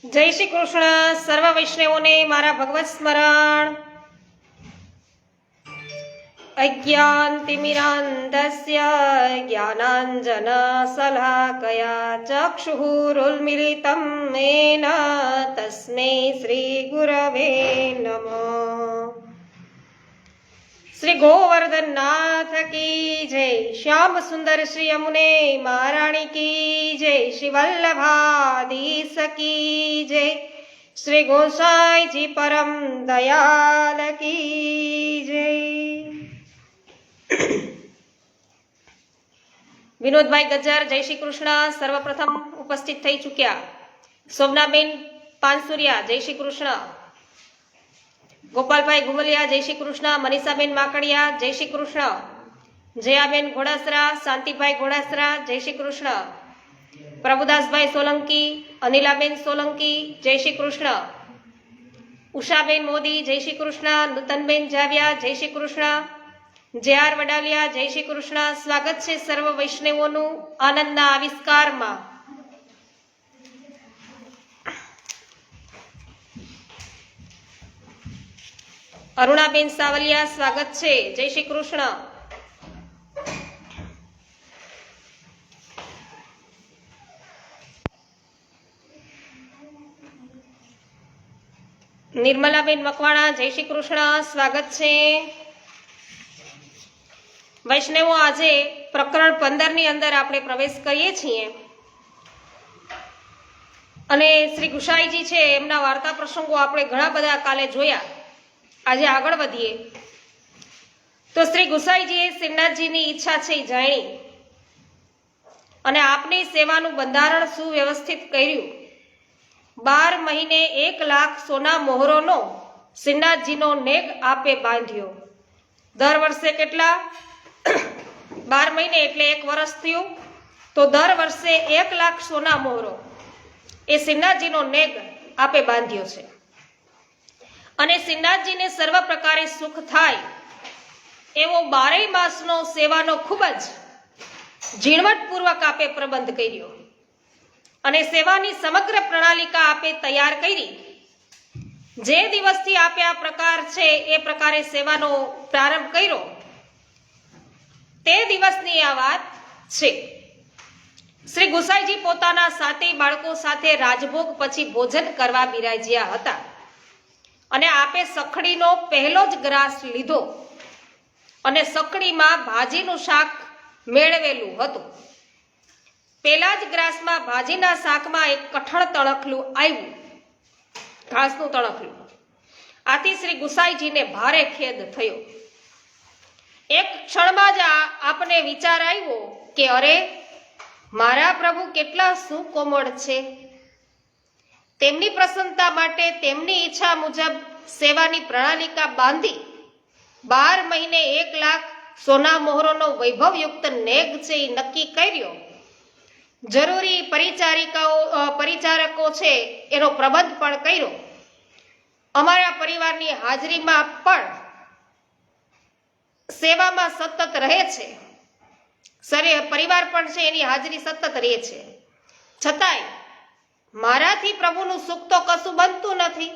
जय श्री कृष्ण। सर्व वैष्णवों ने मारा भगवत स्मरण। अज्ञानतिमिरान्धस्य ज्ञानाञ्जनशलाकया चक्षुरुन्मीलितं येन तस्मै श्रीगुरवे नमः। श्री गोवर्धन नाथ की जय। श्याम सुंदर श्री यमुने महारानी की जय। श्री वल्लभाधीश की जय। श्री गोसाई जी परम दयाल की जय। विनोद भाई गज्जर जय श्री कृष्ण सर्वप्रथम उपस्थित थई चुक्या। शोभनाबेन पानसुरिया जय श्री कृष्ण। गोपाल भाई घुमलिया जय श्री कृष्ण। मनीषाबेन माकड़िया जय श्री कृष्ण। जयाबेन घोड़ासरा, शांति भाई घोड़ासरा जय श्री कृष्ण। प्रभुदास भाई सोलंकी, अनिलाबेन सोलंकी जय श्री कृष्ण। उषाबेन मोदी जय श्री कृष्ण। नूतनबेन जाविया जय श्री कृष्ण। जे.आर. वडालिया जय श्री कृष्ण। स्वागत है सर्व वैष्णवोनु आनंदना आविष्कार में। अरुणाबेन सावलिया स्वागत है जय श्री कृष्ण। निर्मलाबेन मकवाणा जय श्री कृष्ण स्वागत है। वैष्णवो आज प्रकरण 15 ની અંદર આપણે પ્રવેશ કરીએ છીએ અને શ્રી ગુસાઈજી છે એમના વાર્તા પ્રસંગો આપણે ઘણા બધા કાલે જોયા। આજે આગળ વધીએ તો શ્રી ગુસાઈજીએ શ્રીનાથજીની ઈચ્છા છે એ જાણી અને આપની સેવાનું બંધારણ સુવ્યવસ્થિત કર્યું। 12 મહિને 1 લાખ સોના મોહરોનો શ્રીનાથજીનો નેગ આપે બાંધ્યો। દર વર્ષે કેટલા 12 મહિને એટલે 1 વર્ષ થયું તો દર વર્ષે 1 લાખ સોના મોહરો એ શ્રીનાથજીનો નેગ આપે બાંધ્યો છે અને શ્રીનાથજીને સર્વ પ્રકારે સુખ થાય એવો 12 માસનો સેવાનો ખૂબ જ ઝીણવટપૂર્વક આપે પ્રબંધ કર્યો અને સેવાની સમગ્ર પ્રણાલિકા આપે તૈયાર કરી। જે દિવસથી આપે આ પ્રકાર છે એ પ્રકારે સેવાનો પ્રારંભ કર્યો તે દિવસની આ વાત છે। શ્રી ગુસાઈજી પોતાના 7 બાળકો સાથે રાજભોગ પછી ભોજન કરવા બિરાજ્યા હતા અને આપે સખડીનો પહેલો જ ગ્રાસ લીધો અને સખડીમાં ભાજીનું શાક મેળવેલું હતું। પહેલા જ ગ્રાસમાં ભાજીના શાકમાં એક કઠણ તણખલું આવ્યું, ઘાસનું તણખલું। આથી શ્રી ગુસાઈજીને ભારે ખેદ થયો। એક ક્ષણમાં જ આપને વિચાર આવ્યો કે અરે મારા પ્રભુ કેટલા સુકોમળ છે। તેમની પ્રસન્નતા માટે તેમની ઈચ્છા મુજબ સેવાની પ્રણાલિકા બાંધી 12 મહિને 1 લાખ સોના મોહરોનો વૈભવયુક્ત નેગ છે એ નક્કી કર્યો। જરૂરી પરિચારકો છે એનો પ્રબંધ પણ કર્યો। અમારા પરિવારની હાજરીમાં પણ સેવામાં સતત રહે છે। પરિવાર પણ છે એની હાજરી સતત રહે છે, છતાંય મારાથી પ્રભુનું સુખ તો કશું બનતું નથી।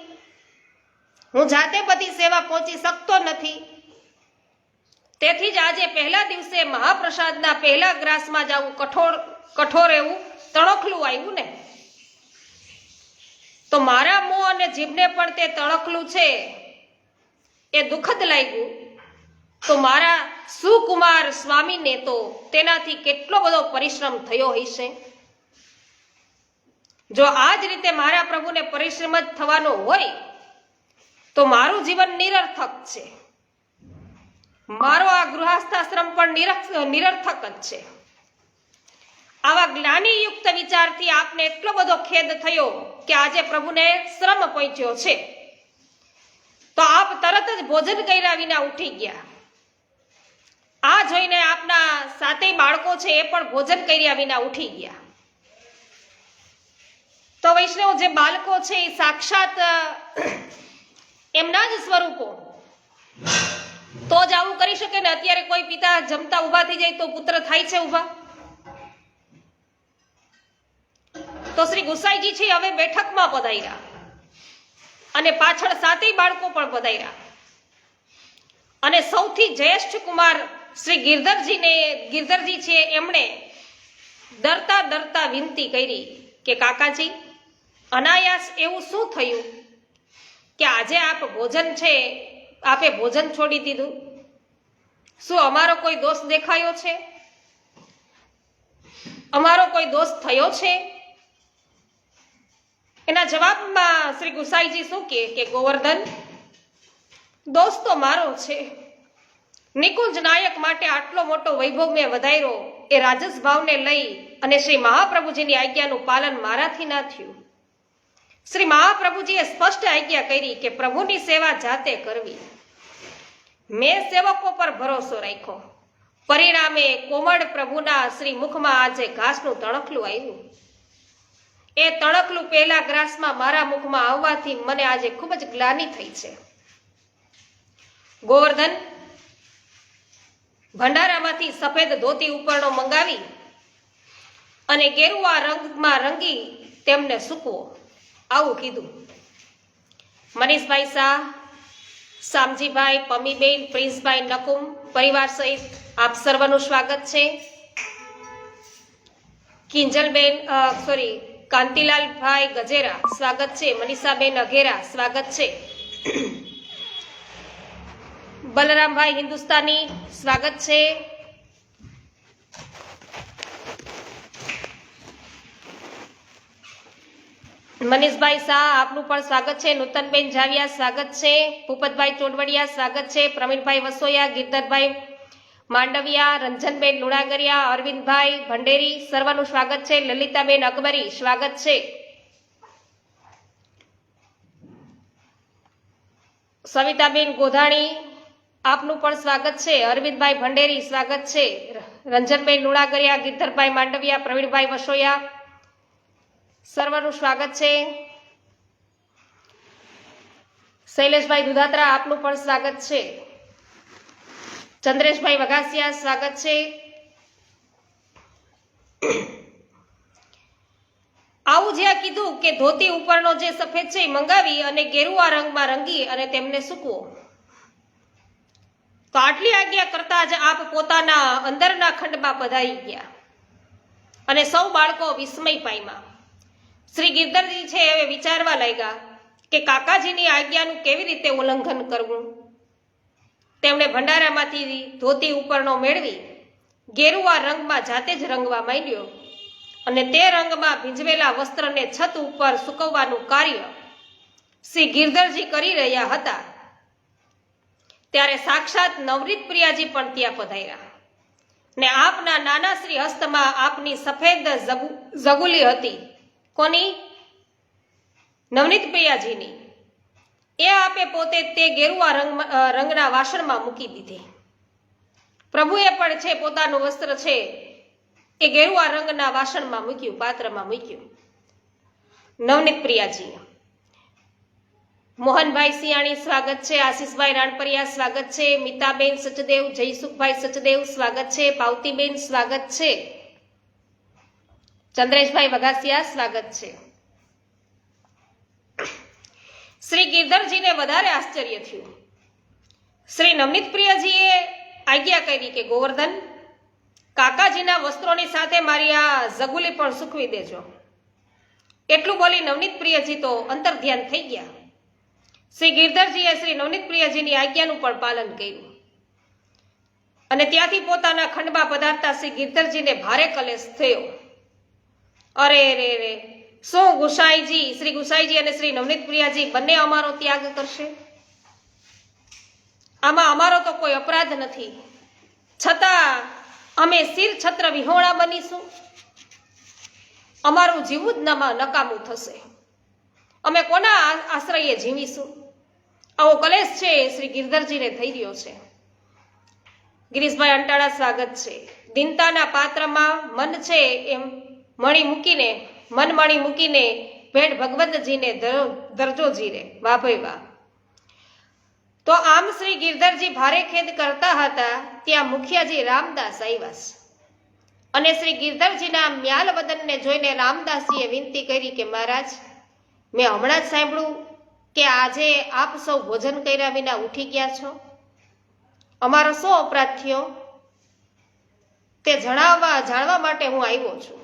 હું જાતે બધી સેવા પહોંચી શકતો નથી। તેથી જ આજે પહેલા દિવસે મહાપ્રસાદના પહેલા ગ્રાસમાં જ આવું કઠોર એવું તણખલું આવ્યું ને, તો મારા મોં અને જીભને પણ તે તણખલું છે એ દુઃખદ લાગ્યું। તો મારા સુકુમાર સ્વામીને તો તેનાથી કેટલો બધો પરિશ્રમ થયો હશે। જો આ જ રીતે મારા પ્રભુને પરિશ્રમ જ થવાનો હોય તો મારું જીવન નિરર્થક છે, મારો આ ગૃહસ્થાશ્રમ પણ નિરર્થક જ છે। આવા જ્ઞાનીયુક્ત વિચારથી આપને એટલો બધો ખેદ થયો કે આજે પ્રભુને શ્રમ પહોંચ્યો છે તો આપ તરત જ ભોજન કર્યા વિના ઉઠી ગયા। આ જોઈને આપના 7 બાળકો છે એ પણ ભોજન કર્યા વિના ઉઠી ગયા। તો વૈષ્ણવ જે બાળકો છે એ સાક્ષાત એમના જ સ્વરૂપો તો જ આવું કરી શકે ને। અત્યારે કોઈ પિતા જમતા ઊભા થઈ જાય તો પુત્ર થાય છે ઊભા? તો શ્રી ગુસાઈજી છે હવે બેઠકમાં પધાર્યા અને પાછળ 7 બાળકો પણ પધાર્યા અને સૌથી જ્યેષ્ઠ કુમાર શ્રી ગિરધરજી છે એમણે ડરતા ડરતા વિનંતી કરી કે કાકાજી, અનાયાસ એવું શું થયું કે આજે આપે ભોજન છોડી દીધું? શું અમારો કોઈ દોષ દેખાયો છે? અમારો કોઈ દોષ થયો છે? એના જવાબમાં શ્રી ગુસાઈજી શું કે ગોવર્ધન, દોષ તો મારો છે. નિકુંજ નાયક માટે આટલો મોટો વૈભવ મેં વધાર્યો એ રાજસ ભાવને લઈ અને શ્રી મહાપ્રભુજીની આજ્ઞાનું પાલન મારાથી ના થયું. શ્રી મહાપ્રભુજીએ સ્પષ્ટ આજ્ઞા કરી કે પ્રભુની સેવા જાતે કરવી. મેં સેવકો પર ભરોસો રાખ્યો. પરિણામે કોમળ પ્રભુના શ્રી મુખમાં આજે ઘાસનું તણખલું આવ્યું. એ તણખલું પહેલા ગ્રાસમાં મારા મુખમાં આવવાથી મને આજે ખૂબ જ ગ્લાનિ થઈ છે. ગોવર્ધન, ભંડારામાંથી સફેદ ધોતી ઉપરનો મંગાવી અને ગેરુઆ રંગમાં રંગી તેમને સૂકવો, આવું કીધું. મનીષભાઈ શાહ, શામજીભાઈ, પમીબેન, પ્રિન્સભાઈ નકુમ પરિવાર સહિત આપ સર્વનું સ્વાગત છે. કાંતિલાલભાઈ ગજેરા સ્વાગત છે. મનીષાબેન અઘેરા સ્વાગત છે. બલરામભાઈ હિન્દુસ્તાની સ્વાગત છે. મનીષભાઈ શાહ આપનું પણ સ્વાગત છે. નૂતનબેન જાવિયા સ્વાગત છે. ભૂપતભાઈ ચોડવડિયા સ્વાગત છે. પ્રવીણભાઈ વસોયા, ગિરધરભાઈ માંડવિયા, રંજનબેન લુણાગરિયા, અરવિંદભાઈ ભંડેરી સર્વનું સ્વાગત છે. લલિતાબેન અકબરી સ્વાગત છે. સવિતાબેન ગોધાણી આપનું પણ સ્વાગત છે. અરવિંદભાઈ ભંડેરી સ્વાગત છે. રંજનબેન લુણાગરિયા, ગિરધરભાઈ માંડવિયા, પ્રવીણભાઈ વસોયા સર્વનું સ્વાગત છે. શૈલેષભાઈ દુધાત્રા આપનું પણ સ્વાગત છે. ચંદ્રેશભાઈ વઘાસિયા સ્વાગત છે. આવું જ્યાં કીધું કે ધોતી ઉપરનો જે સફેદ છે એ મંગાવી અને ગેરુઆ રંગમાં રંગી અને તેમને સૂકવો. તો આટલી આજ્ઞા કરતા જ આપ પોતાના અંદરના ખંડમાં પધારી ગયા અને સૌ બાળકો વિસ્મય પામ્યા. શ્રી ગિરધરજી છે હવે વિચારવા લાગ્યા કે કાકાજીની આજ્ઞાનું કેવી રીતે ઉલ્લંઘન કરવું. તેમણે ભંડારામાંથી ધોતી ઉપરનો મેળવી ગેરુઆ રંગમાં જાતે જ રંગવા માંડ્યો અને તે રંગમાં ભીંજવેલા વસ્ત્રને છત ઉપર સૂકવવાનું કાર્ય શ્રી ગિરધરજી કરી રહ્યા હતા ત્યારે સાક્ષાત નવનીત પ્રિયાજી પણ ત્યાં પધાર્યા ને આપના નાના શ્રી હસ્તમાં આપની સફેદ ઝગુલી હતી. કોની? નવનીત પ્રિયાજીની. એ આપે પોતે તે ગેરુઆ રંગના વાસણમાં મૂકી દીધી. પ્રભુએ પણ છે પોતાનું વસ્ત્ર છે એ ગેરુઆ રંગના વાસણમાં મૂક્યું, પાત્રમાં મૂક્યું. નવનીત પ્રિયાજી. મોહનભાઈ સિયાણી સ્વાગત છે. આશીષભાઈ રાણપરિયા સ્વાગત છે. મિતાબેન સચદેવ, જયસુખભાઈ સચદેવ સ્વાગત છે. પાવતીબેન સ્વાગત છે. ચંદ્રેશભાઈ વઘાસિયા સ્વાગત છે. શ્રી ગિરધરજીને વધારે આશ્ચર્ય થયું. શ્રી નવનીત પ્રિયજીએ આજ્ઞા કરી કે ગોવર્ધન, કાકાજીના વસ્ત્રોની સાથે મારી આ ઝગુલી પણ સૂકવી દેજો. એટલું બોલી નવનીત પ્રિયજી તો અંતર્ધ્યાન થઈ ગયા. શ્રી ગિરધરજીએ શ્રી નવનીત પ્રિયજીની આજ્ઞાનું પણ પાલન કર્યું અને ત્યાંથી પોતાના ખંડમાં પધારતા શ્રી ગિરધરજીને ભારે કલેશ થયો. અરે રે રે, શું ગુસાઈજી, શ્રી ગુસાઈજી અને શ્રી નવનીત પ્રિયાજી બંને અમારો ત્યાગ કરશે? આમાં અમારો તો કોઈ અપરાધ નથી, છતાં અમે શિર છત્ર વિહોણા બનીશું. અમારું જીવવું જ નકામું થશે. અમે કોના આશ્રયે જીવીશું? આવો કલેશ છે શ્રી ગિરધરજીને થઈ રહ્યો છે. ગિરીશભાઈ અંટાળા સ્વાગત છે. દિનતાના પાત્રમાં મન છે એમ મણી મૂકીને ભેટ ભગવંતજીને દરજો જીરે. વાહ ભાઈ વાહ. તો આમ શ્રી ગિરધરજી ભારે ખેદ કરતા હતા ત્યાં મુખિયાજી રામદાસ આવ્યા. અને શ્રી ગિરધરજીના મ્યાલ વદનને જોઈને રામદાસજીએ વિનંતી કરી કે મહારાજ, મેં હમણાં જ સાંભળ્યું કે આજે આપ સૌ ભોજન કર્યા વિના ઉઠી ગયા છો. અમારો શું અપરાધ થયો તે જાણવા માટે હું આવ્યો છું.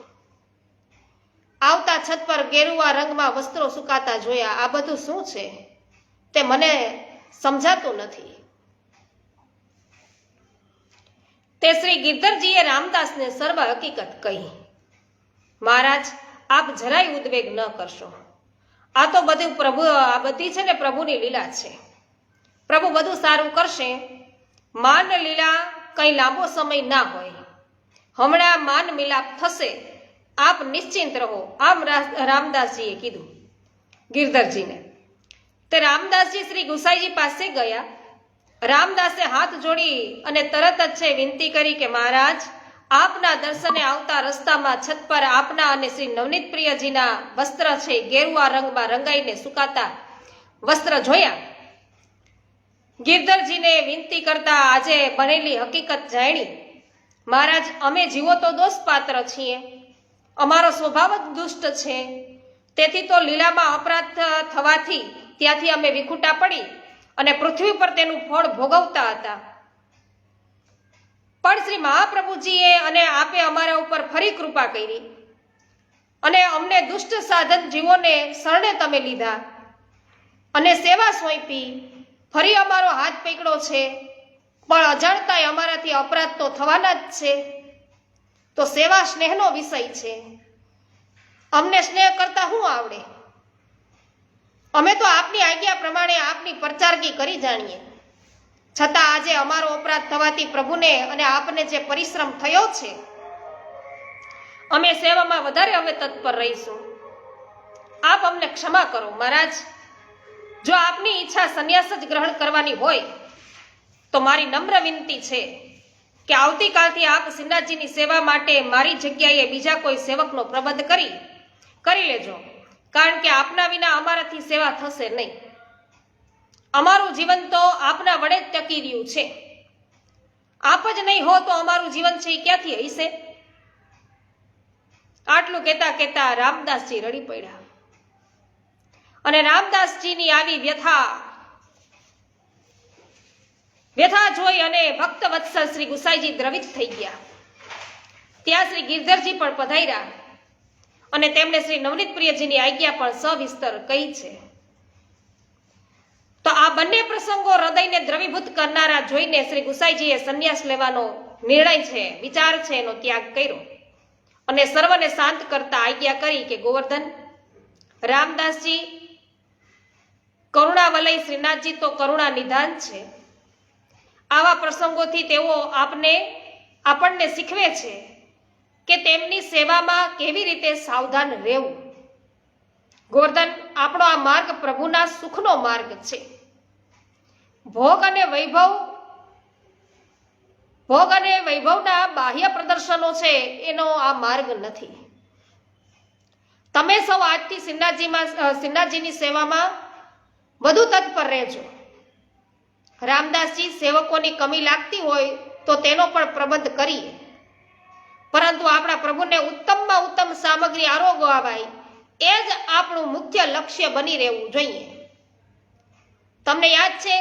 આવતા છત પર ગેરુવા રંગમાં વસ્ત્રો સુકાતા જોયા. આ બધું શું છે તે મને સમજાતું નથી. તે શ્રી ગિરધરજીએ રામદાસને સર્વ હકીકત કહી. મહારાજ, આપ જરાય ઉદ્વેગ ન કરશો. આ તો બધું આ બધી છે ને પ્રભુની લીલા છે. પ્રભુ બધું સારું કરશે. માન લીલા કઈ લાંબો સમય ના હોય. હમણાં માન મિલાપ થશે. આપ નિશ્ચિંત રહો. આમ રામદાસજીએ કીધું ગિરધરજીને. તે રામદાસજી શ્રી ગુસાઈજી પાસે ગયા. રામદાસે હાથ જોડી અને તરત જ છે વિનંતી કરી કે મહારાજ, આપના દર્શને આવતા રસ્તામાં છત પર આપના અને શ્રી નવનીત પ્રિયજીના વસ્ત્ર છે ગેરુવા રંગમાં રંગાઈને સુકાતા વસ્ત્ર જોયા. ગિરધરજીને વિનંતી કરતા આજે બનેલી હકીકત જાણી. મહારાજ, અમે જીવો તો દોષપાત્ર છીએ. અમારો સ્વભાવ જ દુષ્ટ છે. તેથી તો લીલામાં અપરાધ થવાથી ત્યાંથી અમે વિખૂટા પડી અને પૃથ્વી પર તેનું ફળ ભોગવતા હતા. પણ શ્રી મહાપ્રભુજીએ અને આપે અમારા ઉપર ફરી કૃપા કરી અને અમને દુષ્ટ સાધન જીવોને શરણે તમે લીધા અને સેવા સોંપી. ફરી અમારો હાથ પકડો છે, પણ અજાણતાય અમારાથી અપરાધ તો થવાના જ છે. તો સેવા સ્નેહનો વિષય છે. અમને સ્નેહ કરતા શું આવડે? અમે તો આપની આજ્ઞા પ્રમાણે આપની પ્રચારગી કરી જાણીએ. છતાં આજે અમારો અપરાધ થવાથી પ્રભુને અને આપને જે પરિશ્રમ થયો છે, અમે સેવામાં વધારે હવે તત્પર રહીશું. આપ અમને ક્ષમા કરો. મહારાજ, જો આપની ઈચ્છા સંન્યાસ જ ગ્રહણ કરવાની હોય તો મારી નમ્ર વિનંતી છે કે આવતીકાલથી આપ શ્રીનાથજીની સેવા માટે મારી જગ્યાએ બીજા કોઈ સેવકનો પ્રબંધ કરી લેજો. કારણ કે આપના વિના અમારાથી સેવા થશે નહીં. અમારું જીવન તો આપના વડે જ ટકી રહ્યું છે. આપ જ નહીં હો તો અમારું જીવન છે એ ક્યાંથી હશે? આટલું કહેતા કહેતા રામદાસજી રડી પડ્યા. અને રામદાસજીની આવી વ્યથા જોઈ અને ભક્ત વત્સલ શ્રી ગુસાઈજી દ્રવિત થઈ ગયા. ત્યાં શ્રી ગિરધરજી પણ પધાર્યા અને તેમણે શ્રી નવનીત પ્રિયજીની આજ્ઞા પણ સવિસ્તર કહી છે. તો આ બંને પ્રસંગો હૃદયને દ્રવીભૂત કરનારા જોઈને શ્રી ગુસાઈજીએ સંન્યાસ લેવાનો નિર્ણય છે, વિચાર છે, એનો ત્યાગ કર્યો અને સર્વને શાંત કરતા આજ્ઞા કરી કે ગોવર્ધન, રામદાસજી કરુણાવલય શ્રીનાથજી તો કરુણા નિધાન છે. આવા પ્રસંગોથી તેઓ આપણને શીખવે છે કે તેમની સેવામાં કેવી રીતે સાવધાન રહેવું. ગોવર્ધન, આપણો આ માર્ગ પ્રભુના સુખનો માર્ગ છે. ભોગ અને વૈભવના બાહ્ય પ્રદર્શનો છે એનો આ માર્ગ નથી. તમે સૌ આજથી શ્રીનાથજીની સેવામાં વધુ તત્પર રહેજો. રામદાસજી, સેવકોની કમી લાગતી હોય તો તેનો પણ પ્રબંધ કરીએ, પરંતુ આપણા પ્રભુને ઉત્તમમાં ઉત્તમ સામગ્રી આરોગવાય એ જ આપણું મુખ્ય લક્ષ્ય બની રહેવું જોઈએ. તમને યાદ છે,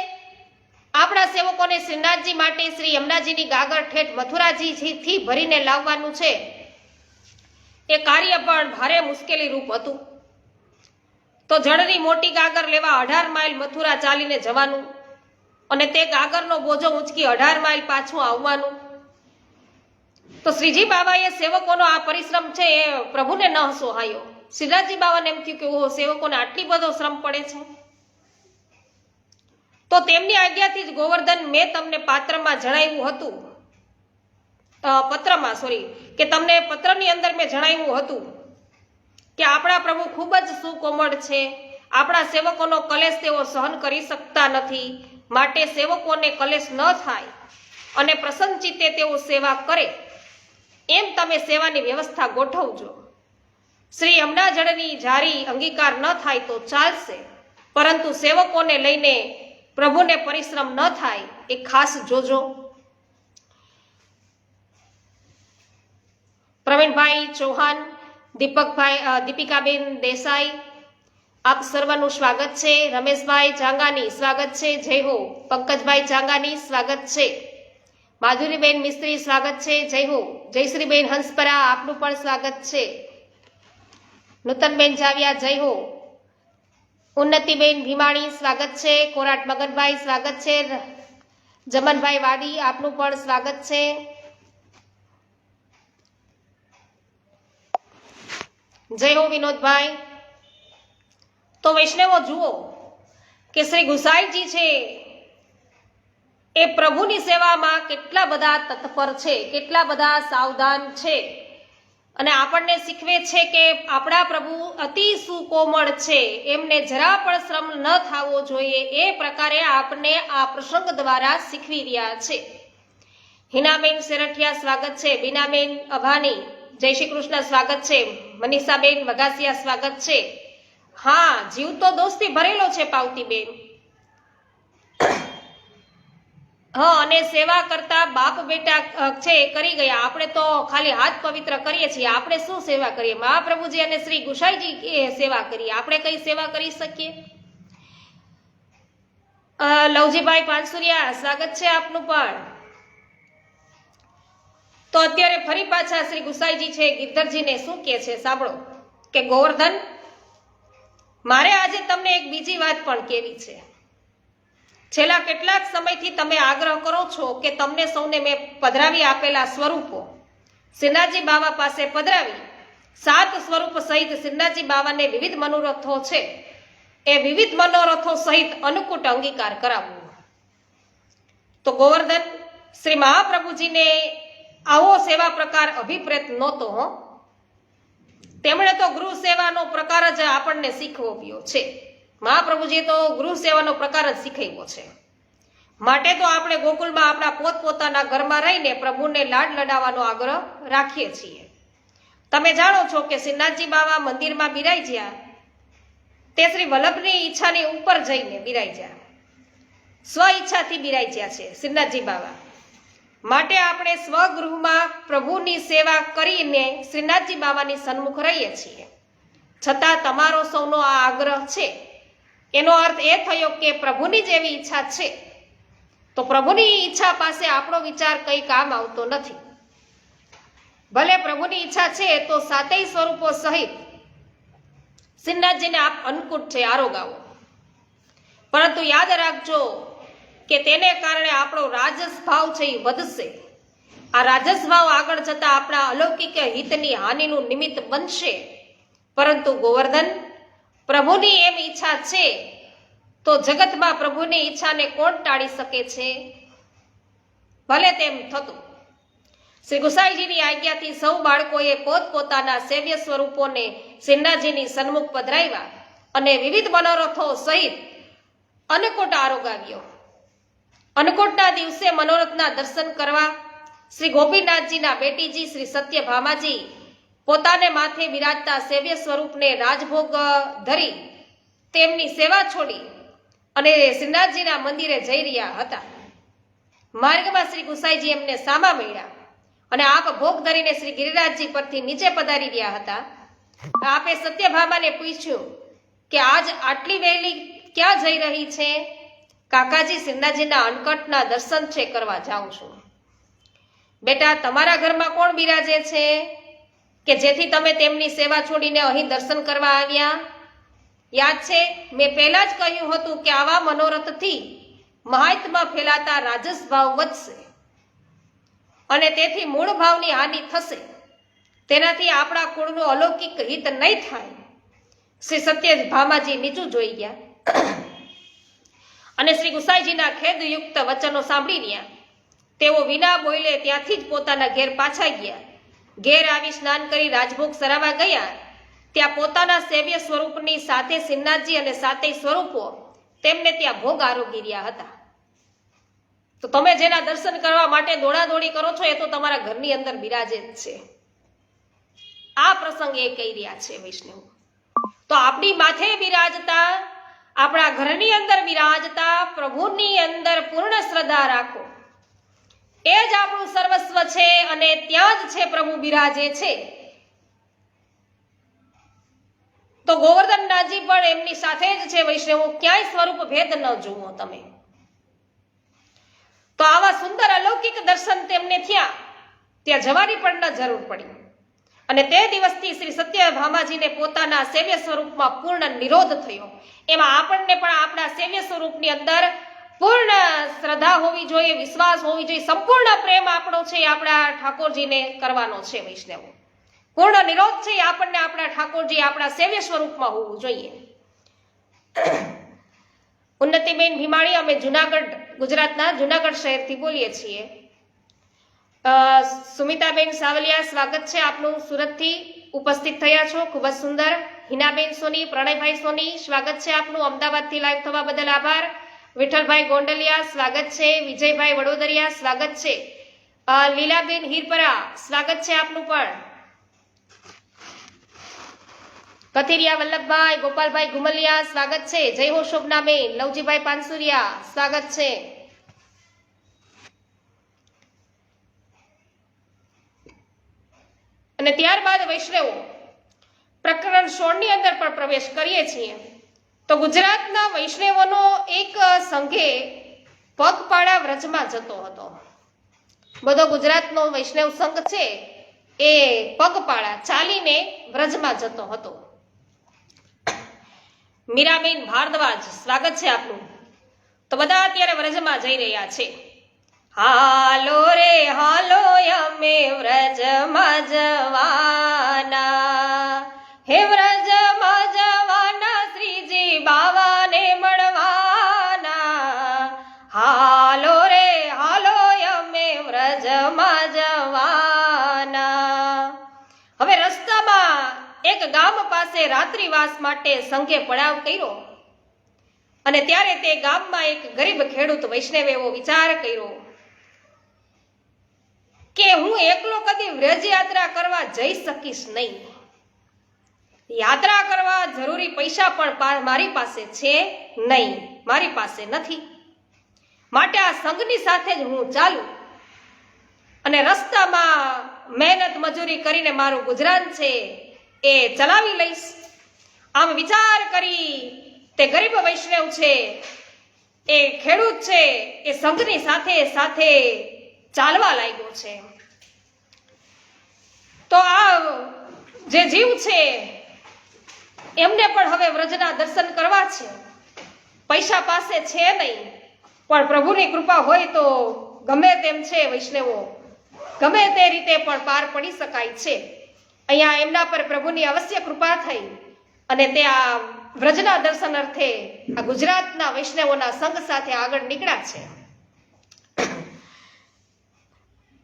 આપણા સેવકોને શ્રીનાથજી માટે શ્રી યમુનાજીની ગાગર ઠેઠ મથુરાજીથી ભરીને લાવવાનું છે. એ કાર્ય પણ ભારે મુશ્કેલી રૂપ હતું. તો જળની મોટી ગાગર લેવા 18 માઇલ મથુરા ચાલીને જવાનું અને તે ગાગરનો બોજો ઊંચકી 18 માઇલ પાછું આવવાનું. તો શ્રીજી બાબાએ સેવકોનો આ પરિશ્રમ છે એ પ્રભુને ન સોહાયો. શ્રીનાથજી બાબાને એમ થયું કે ઓહો, સેવકોને આટલી બધો શ્રમ પડે છે. તો તેમની આજ્ઞાથી જ ગોવર્ધન, મેં તમને પત્રની અંદર મેં જણાવ્યું હતું કે આપણા પ્રભુ ખૂબ જ સુકોમળ છે. આપણા સેવકોનો કલેશ તેઓ સહન કરી શકતા નથી. માટે સેવકોને કલેશ ન થાય અને પ્રસન્ન ચિત્તે તેઓ સેવા કરે એમ તમે સેવાની વ્યવસ્થા ગોઠવજો. શ્રી યમુના જળની જારી અંગીકાર ન થાય તો ચાલશે, પરંતુ સેવકોને લઈને પ્રભુને પરિશ્રમ ન થાય એ ખાસ જોજો. પ્રવીણભાઈ ચૌહાણ, દીપિકાબેન દેસાઈ, આપ સર્વનું સ્વાગત છે. રમેશભાઈ ચાંગાની સ્વાગત છે, જય હો. પંકજભાઈ ચાંગાની સ્વાગત છે. માધુરીબેન મિસ્ત્રી સ્વાગત છે, જય હો. જયશ્રીબેન હંસપરા આપનું પણ સ્વાગત છે. નૂતનબેન જાવિયા જય હો. ઉન્નતિબેન ભીમાણી સ્વાગત છે. કોરાટ મગનભાઈ સ્વાગત છે. જમનભાઈ વાડી આપનું પણ સ્વાગત છે. જય હો વિનોદભાઈ. તો વૈષ્ણવો જુઓ કે શ્રી ગુસાઈજી છે એ પ્રભુની સેવામાં કેટલા બધા તત્પર છે, કેટલા બધા સાવધાન છે અને આપણને શીખવે છે કે આપણા પ્રભુ અતિ સુકોમળ છે, એમને જરા પણ શ્રમ ન થવો જોઈએ એ પ્રકારે આપણને આ પ્રસંગ દ્વારા શીખવી રહ્યા છે. હિનાબેન સેરઠિયા સ્વાગત છે. બીનાબેન અભાની જય શ્રી કૃષ્ણ સ્વાગત છે. મનીષાબેન વગાસિયા સ્વાગત છે. હા, જીવ તો દોસ્તી ભરેલો છે પાવતીબેન. હા, અને સેવા કરતા બાપ બેટા છે કરી ગયા, આપણે તો ખાલી હાથ પવિત્ર કરીએ છીએ. આપણે શું સેવા કરીએ? મહાપ્રભુજી અને શ્રી ગુસાઈજી સેવા કરીએ, આપણે કઈ સેવા કરી શકીએ? લવજીભાઈ પાનસુરિયા સ્વાગત છે આપનું પણ. તો અત્યારે ફરી પાછા શ્રી ગુસાઈજી છે ગિરધરજીને શું કહે છે સાંભળો કે ગોવર્ધન, મારે આજે તમને એક બીજી વાત પણ કહેવી છે. છેલ્લા કેટલાક સમયથી તમે આગ્રહ કરો છો કે તમને સૌને મેં પધરાવી આપેલા સ્વરૂપો શ્રીનાથજી બાવા પાસે પધરાવી 7 સ્વરૂપ સહિત શ્રીનાથજી બાવાને વિવિધ મનોરથો છે એ વિવિધ મનોરથો સહિત અનુકૂટ અંગીકાર કરાવવો. તો ગોવર્ધન, શ્રી મહાપ્રભુજીને આવો સેવા પ્રકાર અભિપ્રેત નહોતો. તેમણે તો ગૃહ સેવાનો પ્રકાર જ આપણને શીખવ્યો છે. મહાપ્રભુજીએ તો ગૃહ સેવાનો પ્રકાર જ શીખવ્યો છે. માટે તો આપણે ગોકુલમાં આપણા પોતપોતાના ઘરમાં રહીને પ્રભુને લાડ લડાવવાનો આગ્રહ રાખીએ છીએ. તમે જાણો છો કે શ્રીનાથજી બાવા મંદિરમાં બિરાજ્યા તે શ્રી વલ્લભની ઈચ્છાની ઉપર જઈને બિરાજ્યા, સ્વ ઈચ્છાથી બિરાજ્યા છે શ્રીનાથજી બાવા. માટે આપણે સ્વગૃહમાં પ્રભુની સેવા કરીને શ્રીનાથજી બાવાની સન્મુખ રહીએ છીએ. છતાં તમારો સૌનો આ આગ્રહ છે, એનો અર્થ એ થયો કે પ્રભુની જેવી ઈચ્છા છે તો પ્રભુની ઈચ્છા પાસે આપણો વિચાર કઈ કામ આવતો નથી. ભલે પ્રભુની ઈચ્છા છે તો 7 સ્વરૂપો સહિત શ્રીનાથજીને આપ અનુકૂટ છે આરોગાવો, પરંતુ યાદ રાખજો કે તેને કારણે આપણો રાજસ ભાવ છે એ વધશે. આ રાજસ ભાવ આગળ જતા આપણા અલૌકિક હિતની હાનિનું નિમિત્ત બનશે. પરંતુ ગોવર્ધન, પ્રભુની એમ ઈચ્છા છે તો જગતમાં પ્રભુની ઈચ્છાને કોણ ટાળી શકે છે? ભલે તેમ થતું. શ્રી ગુસાઈજીની આજ્ઞાથી સૌ બાળકોએ પોતપોતાના સેવ્ય સ્વરૂપોને શ્રીનાથજીની સન્મુખ પધરાવ્યા અને વિવિધ મનોરથો સહિત અન્નકૂટ આરોગાવ્યો. અન્નકૂટના દિવસે મનોરથના દર્શન કરવા શ્રી ગોપીનાથજીના બેટીજી શ્રી સત્યભામાજી પોતાને માથે બિરાજતા સેવ્ય સ્વરૂપને રાજભોગ ધરી તેમની સેવા છોડી અને શ્રીનાથજીના મંદિરે જઈ રહ્યા હતા. માર્ગમાં શ્રી ગુસાઈજી એમને સામા મળ્યા અને આપ ભોગ ધરીને શ્રી ગિરિરાજજી પરથી નીચે પધારી રહ્યા હતા. આપે સત્યભામાને પૂછ્યું કે આજ આટલી વહેલી ક્યાં જઈ રહી છે? કાકાજી, શ્રીનાથજીના અન્નકૂટના દર્શન છે કરવા જાઉં છું. બેટા, તમારા ઘરમાં કોણ બિરાજે છે કે જેથી તમે તેમની સેવા છોડીને અહીં દર્શન કરવા આવ્યા? યાદ છે, મેં પહેલા જ કહ્યું હતું કે આવા મનોરથથી મહાત્મા ફેલાતા રાજસ ભાવ વધશે અને તેથી મૂળ ભાવની હાનિ થશે. તેનાથી આપણા કુળનું અલૌકિક હિત નહીં થાય. શ્રી સત્યભામાજી નીચું જોઈ ગયા અને શ્રી ગુસાઈજીના ખેદયુક્ત વચનો સાંભળી રહ્યા. તેઓ વિના બોલે ત્યાંથી જ પોતાના ઘેર પાછા ગયા. ઘેર આવી સ્નાન કરી રાજભોગ સરાવા ગયા. ત્યાં પોતાના સેવ્ય સ્વરૂપની સાથે શ્રીનાથજી અને 7 સ્વરૂપો તેમને ત્યાં ભોગ આરોગી રહ્યા હતા. તો તમે જેના દર્શન કરવા માટે દોડાદોડી કરો છો એ તો તમારા ઘરની અંદર બિરાજે જ છે. આ પ્રસંગ એ કહી રહ્યા છે વૈષ્ણવ. તો આપણી માથે બિરાજતા, આપણા ઘરની અંદર બિરાજતા પ્રભુની અંદર પૂર્ણ શ્રદ્ધા રાખો. એ જ આપણું સર્વસ્વ છે અને ત્યાં જ છે પ્રભુ બિરાજે છે. તો ગોવર્ધનનાથજી પણ એમની સાથે જ છે વૈષ્ણવો, ક્યાંય સ્વરૂપ ભેદ ન જુઓ તમે. તો આવા સુંદર અલૌકિક દર્શન તેમને થયા, ત્યાં જવાની પણ ન જરૂર પડી. અને તે દિવસથી શ્રી સત્યભામાજીને પોતાના સેવ્ય સ્વરૂપમાં પૂર્ણ નિરોધ થયો. એમાં આપણને પણ આપણા સેવ્ય સ્વરૂપની અંદર પૂર્ણ શ્રદ્ધા હોવી જોઈએ, વિશ્વાસ હોવી જોઈએ, સંપૂર્ણ પ્રેમ આપણો છે આપણા ઠાકોરજીને કરવાનો છે વૈષ્ણવો. પૂર્ણ નિરોધ છે આપણને આપણા ઠાકોરજી આપણા સેવ્ય સ્વરૂપમાં હોવું જોઈએ. ઉન્નતિબેન ભીમાણી, અમે જુનાગઢ, ગુજરાતના જુનાગઢ શહેરથી બોલીએ છીએ. સુમિતાબેન સાવલિયા, સ્વાગત છે આપનું, સુરતથી ઉપસ્થિત થયા છો, ખૂબ જ સુંદર. હિનાબેન સોની, પ્રણયભાઈ સોની, સ્વાગત છે આપનું, અમદાવાદથી લાઈવ થવા બદલ આભાર. વિઠ્ઠલભાઈ ગોંડલિયા, સ્વાગત છે. વિજયભાઈ વડોદરિયા, સ્વાગત છે. લીલાબેન હીરપરા, સ્વાગત છે આપનું પણ. કથિરિયા વલ્લભભાઈ, ગોપાલભાઈ ગુમલિયા, સ્વાગત છે. જય હો શોભનાબેન. લવજીભાઈ પાનસુરિયા, સ્વાગત છે. અને ત્યારબાદ વૈષ્ણવો પ્રકરણ 16 ની અંદર પણ પ્રવેશ કરીએ છીએ. તો ગુજરાતના વૈષ્ણવોનો એક સંઘે પગપાળા વ્રજમાં જતો હતો. બધો ગુજરાતનો વૈષ્ણવ સંઘ છે એ પગપાળા ચાલીને વ્રજમાં જતો હતો. મીરાબેન ભારદ્વાજ, સ્વાગત છે આપનું. તો બધા અત્યારે વ્રજમાં જઈ રહ્યા છે. હાલો રે હાલો અમે વ્રજમાં જવાના, હે વ્રજમાં જવાના શ્રીજી બાવાને મળવાના. હાલો રે હાલો અમે વ્રજમાં જવાના. હવે રસ્તામાં એક ગામ પાસે રાત્રિવાસ માટે સંઘે પડાવ કર્યો અને ત્યારે તે ગામમાં એક ગરીબ ખેડૂત વૈષ્ણવે એવો વિચાર કર્યો કે હું એકલો કદી વ્રજ યાત્રા કરવા જઈ શકીશ નહીં. યાત્રા કરવા જરૂરી પૈસા પણ મારી પાસે છે નહીં, મારી પાસે નથી. માટે આ સંઘની સાથે જ હું ચાલું અને રસ્તામાં મહેનત મજૂરી કરીને મારું ગુજરાન છે એ ચલાવી લઈશ. આમ વિચાર કરી તે ગરીબ વૈષ્ણવ છે, એ ખેડૂત છે, એ સંઘની સાથે સાથે ચાલવા લાગ્યો છે. તો આ જે જીવ છે એમને પણ હવે વ્રજના દર્શન કરવા છે. પૈસા પાસે છે નહીં, પણ પ્રભુની કૃપા હોય તો ગમે તેમ છે વૈષ્ણવો, ગમે તે રીતે પણ પાર પડી શકાય છે. અહીંયા એમના પર પ્રભુની અવશ્ય કૃપા થઈ અને તે આ વ્રજના દર્શન અર્થે આ ગુજરાતના વૈષ્ણવોના સંઘ સાથે આગળ નીકળ્યા છે.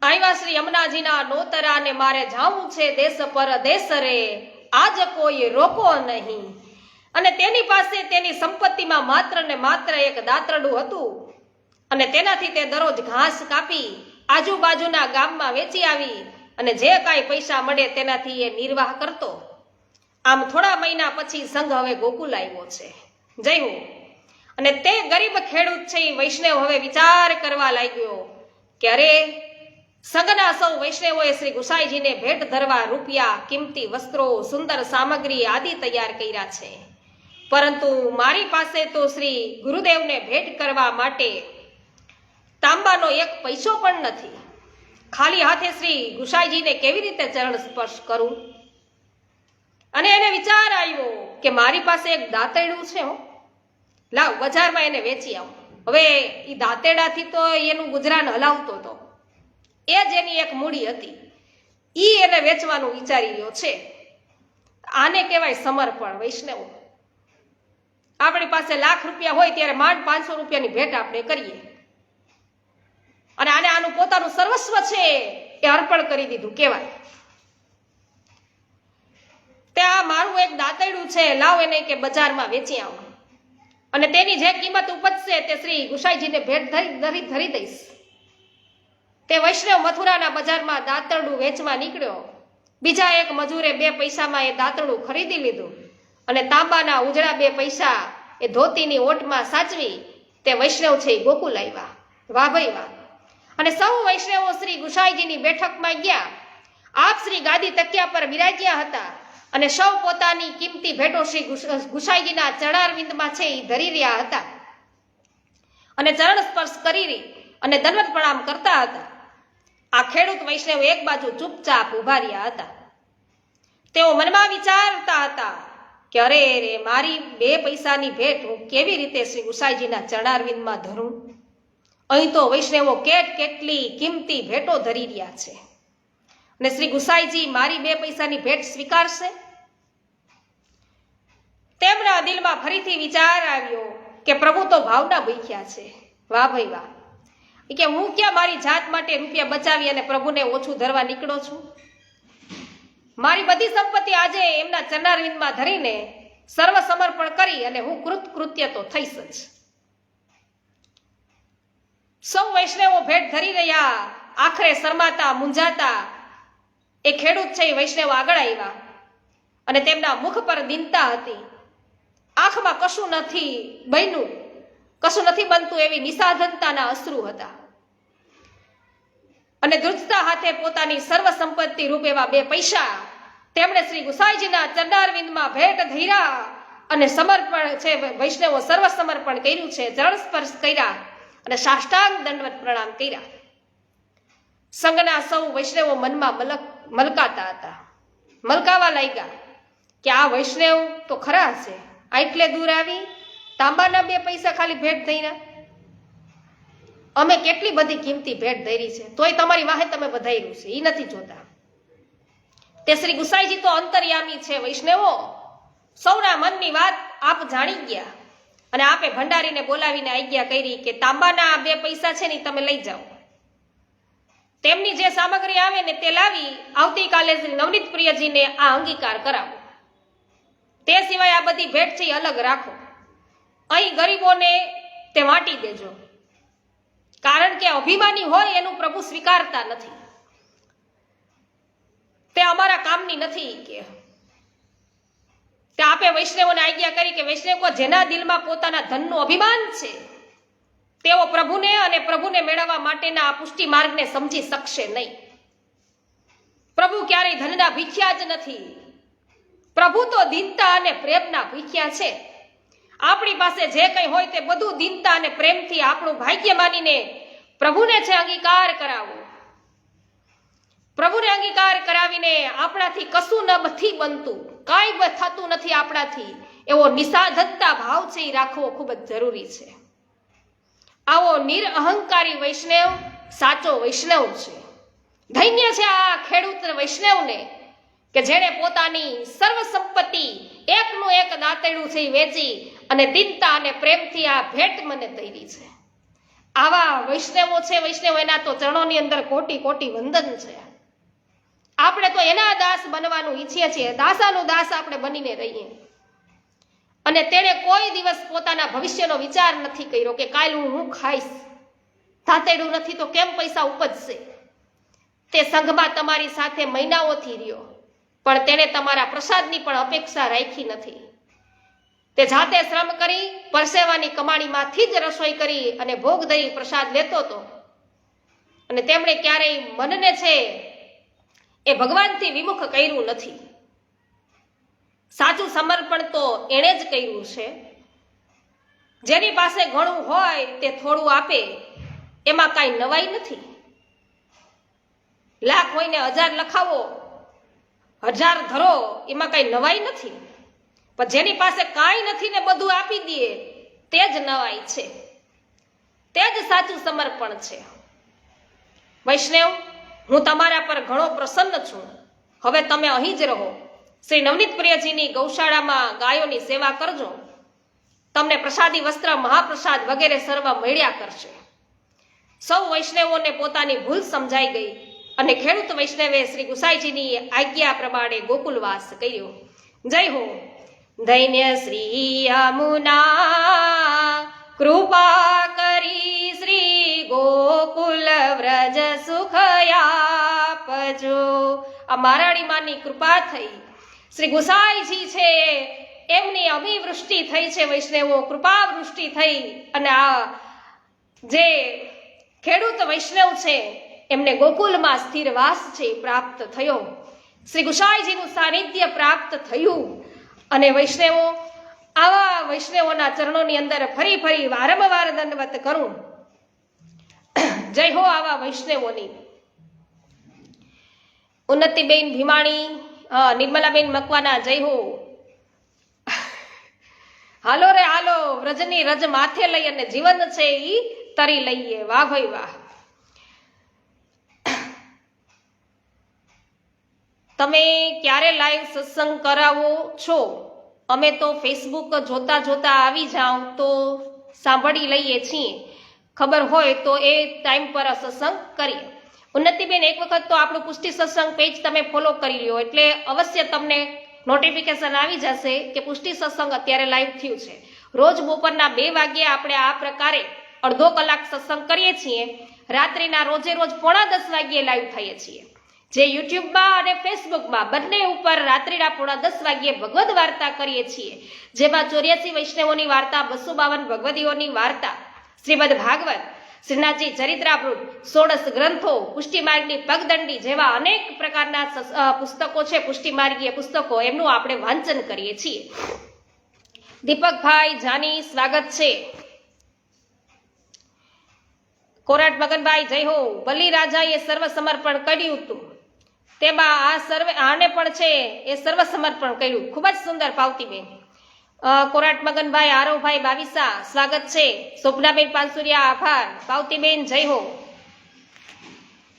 આવ્યા શ્રી યમુનાજીના નોતરા ને મારે જાવું છે દેશ પર દેશ રે, આજ કોઈ રોકો નહીં. અને તેની પાસે તેની સંપત્તિમાં માત્ર ને માત્ર એક દાતરડું હતું અને તેનાથી તે દરરોજ ઘાસ કાપી આજુબાજુના ગામમાં વેચી આવી અને જે કાંઈ પૈસા મળે તેનાથી એ નિર્વાહ કરતો. આમ થોડા મહિના પછી સંઘ હવે ગોકુલ આવ્યો છે. જય હો. અને તે ગરીબ ખેડૂત છે એ વૈષ્ણવ હવે વિચાર કરવા લાગ્યો કે અરે સંઘના સૌ વૈષ્ણવોએ શ્રી ગુસાઈજીને ભેટ ધરવા રૂપિયા, કિંમતી વસ્ત્રો, સુંદર સામગ્રી આદિ તૈયાર કર્યા છે, પરંતુ મારી પાસે તો શ્રી ગુરુદેવને ભેટ કરવા માટે તાંબાનો એક પૈસો પણ નથી. ખાલી હાથે શ્રી ગુસાઈજીને કેવી રીતે ચરણ સ્પર્શ કરું? અને એને વિચાર આવ્યો કે મારી પાસે એક દાંતેડું છે, લાવ બજારમાં એને વેચી આવું. હવે એ દાંતેડાથી તો એનું ગુજરાન હલાવતો હતો, એ જ એની એક મૂડી હતી, ઈ એને વેચવાનું વિચારી રહ્યો છે. આને કહેવાય સમર્પણ. વૈષ્ણવ આપણી પાસે લાખ રૂપિયા હોય ત્યારે માંડ 500 રૂપિયાની ભેટ આપણે કરીએ અને આને આનું પોતાનું સર્વસ્વ છે એ અર્પણ કરી દીધું કહેવાય. તે આ મારું એક દાંતેડું છે, લાવ એને કે બજારમાં વેચી આવું અને તેની જે કિંમત ઉપજશે તે શ્રી ગુસાઈજીને ભેટ ધરી દઈશ. તે વૈષ્ણવ મથુરાના બજારમાં દાંતરડું વેચવા નીકળ્યો. બીજા એક મજૂરે 2 પૈસામાં એ દાંતરડું ખરીદી લીધું અને તાંબાના ઉજળા 2 પૈસા એ ધોતીની ઓટમાં સાચવી તે વૈષ્ણવ છે એ ગોકુલ આવ્યા. વાહ ભાઈ વાહ. અને સૌ વૈષ્ણવો શ્રી ગુસાઈજીની બેઠકમાં ગયા. આપ શ્રી ગાદી તકિયા પર બિરાજ્યા હતા અને સૌ પોતાની કિંમતી ભેટો શ્રી ગુસાઈજીના ચરણારવિંદમાં છે એ ધરી રહ્યા હતા અને ચરણ સ્પર્શ કરી અને દંડવત પ્રણામ કરતા હતા. આ ખેડૂત વૈષ્ણવ એક બાજુ ચૂપચાપ ઉભા રહ્યા હતા. તેઓ મનમાં વિચારતા હતા કે અરે રે, મારી 2 પૈસાની ભેટ હું કેવી રીતે શ્રી ગુસાઈજીના ચરણારવિંદમાં ધરું? અહીં તો વૈષ્ણવો કેટલી કિંમતી ભેટો ધરી રહ્યા છે અને શ્રી ગુસાઈજી મારી 2 પૈસાની ભેટ સ્વીકારશે? તેમના દિલમાં ફરીથી વિચાર આવ્યો કે પ્રભુ તો ભાવના ભૂખ્યા છે. વાહ ભાઈ વાહ, કે હું ક્યાં મારી જાત માટે રૂપિયા બચાવી અને પ્રભુને ઓછું ધરવા નીકળો છું? મારી બધી સંપત્તિ આજે એમના ચરણારવિંદમાં ધરીને સર્વ સમર્પણ કરી અને હું કૃતકૃત્ય તો થઈશ જ. સૌ વૈષ્ણવો ભેટ ધરી રહ્યા. આખરે શરમાતા મૂંઝાતા એ ખેડૂત છે એ વૈષ્ણવ આગળ આવ્યા અને તેમના મુખ પર દીનતા હતી. આંખમાં કશું નથી બન્યું, કશું નથી બનતું એવી નિસાધનતાના અશ્રુ હતા અને ધ્રુજતા હાથે પોતાની સર્વ સંપત્તિ રૂપ એવા 2 પૈસા તેમણે શ્રી ગુસાઈજીના ચરણારવિંદમાં ભેટ ધર્યા અને સમર્પણ છે વૈષ્ણવો સર્વ સમર્પણ કર્યું છે. ચરણ સ્પર્શ કર્યા અને સાષ્ટાંગ દંડવત પ્રણામ કર્યા. સંઘના સૌ વૈષ્ણવો મનમાં મલકાતા હતા, મલકાવા લાગ્યા કે આ વૈષ્ણવ તો ખરા છે, આ એટલે દૂર આવી તાંબાના 2 પૈસા ખાલી ભેટ ધર્યા. અમે કેટલી બધી કિંમતી ભેટ ધરી છે, તોય તમારી વાહે તમે વધાર્યું છે, એ નથી જોતા. તે શ્રી ગુસાઈજી તો અંતર્યામી છે. વૈષ્ણવો સૌના મનની વાત આપ જાણી ગયા અને આપે ભંડારીને બોલાવીને આજ્ઞા કરી કે તાંબાના 2 પૈસા છે ને તમે લઈ જાઓ. તેમની જે સામગ્રી આવે ને તે લાવી આવતીકાલે શ્રી નવનીત પ્રિયજીને આ અંગીકાર કરાવો. તે સિવાય આ બધી ભેટ છે અલગ રાખો. અહીં ગરીબોને તે વાંટી દેજો, કારણ કે અભિમાની હોય એનું પ્રભુ સ્વીકારતા નથી. તે અમારા કામની નથી. કે આપે વૈષ્ણવોને આજ્ઞા કરી કે વૈષ્ણવો જેના દિલમાં પોતાના ધનનું અભિમાન છે તેઓ પ્રભુને અને પ્રભુને મેળવવા માટેના આ પુષ્ટિ માર્ગને સમજી શકશે નહીં. પ્રભુ ક્યારેય ધનના ભીખ્યા જ નથી. પ્રભુ તો દીનતા અને પ્રેમના ભીખ્યા છે. આપણી પાસે જે કંઈ હોય તે બધું દીનતા અને પ્રેમથી આપણું ભાગ્ય માનીને પ્રભુને છે અંગીકાર કરાવો. પ્રભુને અંગીકાર કરાવીને આપણાથી કશું નથી બનતું, કાંઈ થતું નથી આપણાથી, એવો નિસાધકતા ભાવ છે એ રાખવો ખૂબ જ જરૂરી છે. આવો નિરઅહંકારી વૈષ્ણવ સાચો વૈષ્ણવ છે. ધન્ય છે આ ખેડૂત વૈષ્ણવને કે જેણે પોતાની સર્વ સંપત્તિ એકનું એક દાંતેડું છે વેચી અને દીનતા અને પ્રેમથી આ ભેટ મને દઈ છે. આવા વૈષ્ણવો છે, વૈષ્ણવ એના તો ચરણોની અંદર કોટી કોટી વંદન છે. આપણે તો એના દાસ બનવાનું ઈચ્છીએ છીએ, દાસાનું દાસ આપણે બનીને રહીએ. અને તેણે કોઈ દિવસ પોતાના ભવિષ્યનો વિચાર નથી કર્યો કે કાલ હું ખાઈશ, દાંતેડું નથી તો કેમ પૈસા ઉપજશે. તે સંઘમાં તમારી સાથે મહિનાઓથી રહ્યો, પણ તેણે તમારા પ્રસાદની પણ અપેક્ષા રાખી નથી. તે જાતે શ્રમ કરી પરસેવાની કમાણીમાંથી જ રસોઈ કરી અને ભોગ ધરી પ્રસાદ લેતો હતો. અને તેમણે ક્યારેય મનને છે એ ભગવાનથી વિમુખ કર્યું નથી. સાચું સમર્પણ તો એણે જ કર્યું છે. જેની પાસે ઘણું હોય તે થોડું આપે, એમાં કાંઈ નવાઈ નથી. લાખ હોય ને 1000 લખાવો, 1000 ધરો, એમાં કાંઈ નવાઈ નથી. પણ જેની પાસે કાંઈ નથી ને બધું આપી દે તે જ નવાઈ છે, તે જ સાચું સમર્પણ છે. વૈષ્ણવ, હું તમારા પર ઘણો પ્રસન્ન છું. હવે તમે અહીં જ રહો. શ્રી નવનીત પ્રિયજીની ગૌશાળામાં ગાયોની સેવા કરજો. તમને પ્રસાદી વસ્ત્ર, મહાપ્રસાદ વગેરે સર્વ મળ્યા કરશે. સૌ વૈષ્ણવોને પોતાની ભૂલ સમજાઈ ગઈ અને ખેડૂત વૈષ્ણવે શ્રી ગુસાઈજીની આજ્ઞા પ્રમાણે ગોકુલવાસ કર્યો. જય હો. ધન્ય શ્રી યમુના કૃપા કરી શ્રી ગોકુલ વ્રજ સુખયાપજો. આ મારાણી માની કૃપા થઈ. શ્રી ગુસાઈજી છે એમની અભિવૃષ્ટિ થઈ છે. વૈષ્ણવો કૃપા વૃષ્ટિ થઈ અને આ જે ખેડૂત વૈષ્ણવ છે એમને ગોકુલમાં સ્થિર વાસ છે પ્રાપ્ત થયો. શ્રી ગુસાઈજીનું સાનિધ્ય પ્રાપ્ત થયું અને વૈષ્ણવો આવા વૈષ્ણવોના ચરણોની અંદર ફરી ફરી વારંવાર દંડવત કરું. જય હો આવા વૈષ્ણવોની. ઉન્નતિબેન ભીમાણી, નિર્મલાબેન મકવાના, જય હો. હાલો રે હાલો, વ્રજની રજ માથે લઈ અને જીવન છે ઈ તરી લઈએ. વાહ ભાઈ વાહ. તમે ક્યારે લાઈવ સત્સંગ કરાવો છો? અમે તો ફેસબુક જોતા જોતા આવી જાઓ તો સાંભળી લઈએ છીએ, ખબર હોય તો એ ટાઈમ પર સત્સંગ કરીએ. ઉન્નતિબેન, એક વખત તો આપણું પુષ્ટિ સત્સંગ પેજ તમે ફોલો કરી લ્યો એટલે અવશ્ય તમને નોટિફિકેશન આવી જશે કે પુષ્ટિ સત્સંગ અત્યારે લાઈવ થયું છે. રોજ બપોરના 2 વાગ્યે આપણે આ પ્રકારે અડધો કલાક સત્સંગ કરીએ છીએ. રાત્રિના રોજે રોજ 9:45 વાગ્યે લાઈવ થઈએ છીએ, જે યુટ્યુબમાં અને ફેસબુકમાં બંને ઉપર રાત્રિના 9:45 વાગ્યે ભગવદ વાર્તા કરીએ છીએ, જેમાં 84 વૈષ્ણવોની વાર્તા, 252 ભગવદીઓની વાર્તા, શ્રીમદ ભાગવત, શ્રીનાથજી ચરિત્રામૃત, 16 ગ્રંથો, પુષ્ટિમાર્ગની પગદંડી જેવા અનેક પ્રકારના પુસ્તકો છે, પુષ્ટિમાર્ગીય પુસ્તકો, એમનું આપણે વાંચન કરીએ છીએ. દીપકભાઈ જાની, સ્વાગત છે. કોરાટ મગનભાઈ, જય હો. બલિરાજાએ સર્વ સમર્પણ કર્યું હતું, તેમાં આને પણ છે એ સર્વ સમર્પણ કર્યું. ખૂબ જ સુંદર પાવતીબેન. કોરાટ મગનભાઈ, આરવભાઈ બાવીસા, સ્વાગત છે. શોભનાબેન પાનસુરિયા, આભાર. પાવતીબેન, જય હો.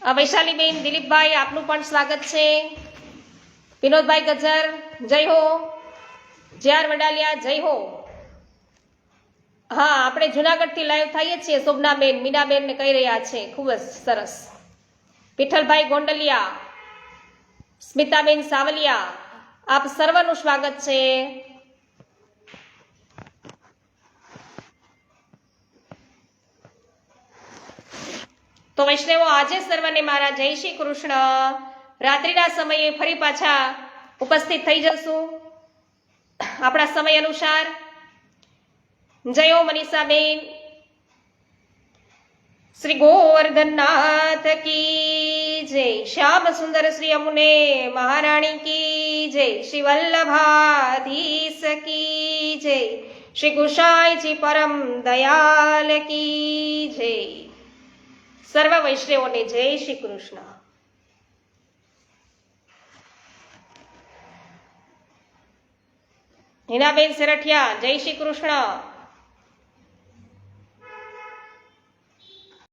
વૈશાલીબેન, દિલીપભાઈ, આપનું પણ સ્વાગત છે. વિનોદભાઈ ગજર, જય હો. JR વડાલિયા, જય હો. હા, આપણે જુનાગઢથી લાઈવ થઈએ છીએ. શોભનાબેન, મીનાબેન ને કહી રહ્યા છે, ખૂબ જ સરસ. વિઠ્ઠલભાઈ ગોંડલિયા, સ્મિતાબેન સાવલિયા, આપ સર્વનું સ્વાગત છે. તો વૈષ્ણવો, આજે સર્વને મારા જય શ્રી કૃષ્ણ. રાત્રિના સમયે ફરી પાછા ઉપસ્થિત થઈ જશું આપણા સમય અનુસાર. જય હો મનીષાબેન. શ્રી ગોવર્ધનનાથ કી જય. શ્યામ સુંદર શ્રી અમુને મહારાણી કી જય. શ્રી વલ્લભાધીશ કી જય. શ્રી ગુસાઈજી પરમ દયાલ કી જય. સર્વ વૈષ્ણવોને જય શ્રી કૃષ્ણ. હિનાબેન સેરઠિયા, જય શ્રી કૃષ્ણ.